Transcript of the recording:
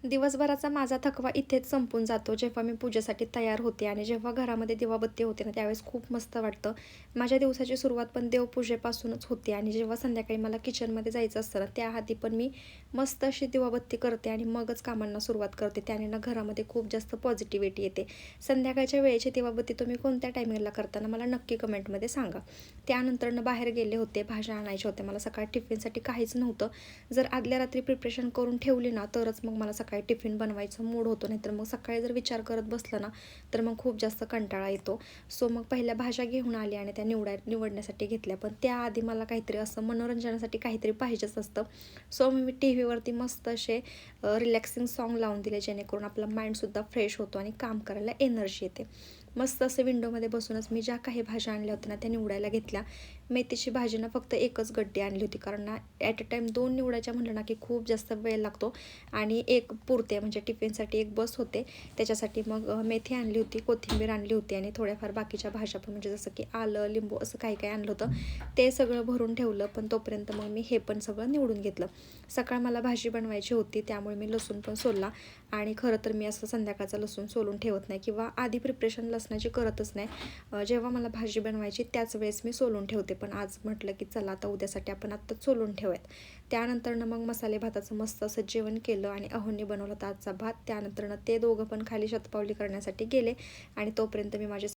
दिवसभराचा माझा थकवा इथेच संपून जातो जेव्हा मी पूजेसाठी तयार होते आणि जेव्हा घरामध्ये दिवाबत्ती होते ना त्यावेळेस खूप मस्त वाटतं. माझ्या दिवसाची सुरुवात पण देवपूजेपासूनच होते आणि जेव्हा संध्याकाळी मला किचनमध्ये जायचं असतं ना त्याआधी पण मी मस्त अशी दिवाबत्ती करते आणि मगच कामांना सुरुवात करते. त्याने ना घरामध्ये खूप जास्त पॉझिटिव्हिटी येते. संध्याकाळच्या वेळेची दिवाबत्ती तुम्ही कोणत्या टायमिंगला करताना मला नक्की कमेंटमध्ये सांगा. त्यानंतरनं बाहेर गेले होते, भाज्या आणायच्या होत्या. मला सकाळी टिफिनसाठी काहीच नव्हतं. जर आदल्या रात्री प्रिपरेशन करून ठेवली ना तरच मग मला सकाळी टिफिन बनवायचं मूड होतो, नाहीतर मग सकाळी जर विचार करत बसलं ना तर मग खूप जास्त कंटाळा येतो. सो मग पहिल्या भाज्या घेऊन आली आणि त्या निवडण्यासाठी घेतल्या. पण त्याआधी मला काहीतरी असं मनोरंजनासाठी काहीतरी पाहिजेच असतं. सो मी टी व्हीवरती मस्त असे रिलॅक्सिंग सॉन्ग लावून दिले जेणेकरून आपला माइंडसुद्धा फ्रेश होतो आणि काम करायला एनर्जी येते. मस्त असं विंडोमध्ये बसूनच मी ज्या काही भाज्या आणल्या होत्या ना त्या निवडायला घेतल्या. मेथीची भाजी ना फक्त एकच गड्डी आणली होती, कारण ना ॲट अ टाईम 2 निवडायच्या म्हटलं ना की खूप जास्त वेळ लागतो आणि एक पुरते म्हणजे टिफिनसाठी एक बस होते. त्याच्यासाठी मग मेथी आणली होती, कोथिंबीर आणली होती आणि थोड्याफार बाकीच्या भाज्या पण म्हणजे जसं की आलं, लिंबू असं काही काही आणलं होतं. ते सगळं भरून ठेवलं. पण तोपर्यंत मग मी हे पण सगळं निवडून घेतलं. सकाळ मला भाजी बनवायची होती त्यामुळे मी लसूण पण सोलला आणि खरं तर मी असं संध्याकाळचा लसूण सोलून ठेवत नाही किंवा आधी प्रिपरेशन लसणाची करतच नाही. जेव्हा मला भाजी बनवायची त्याच वेळेस मी सोलून ठेवते. पण आज म्हटलं की चला आता उद्यासाठी आपण आत्ता सोलून ठेवूयात. त्यानंतरनं मग मसाले भाताचं मस्त असं जेवण केलं आणि अहोंनी बनवला होता आजचा भात. त्यानंतरनं ते दोघं पण खाली शतपावली करण्यासाठी गेले आणि तोपर्यंत मी माझे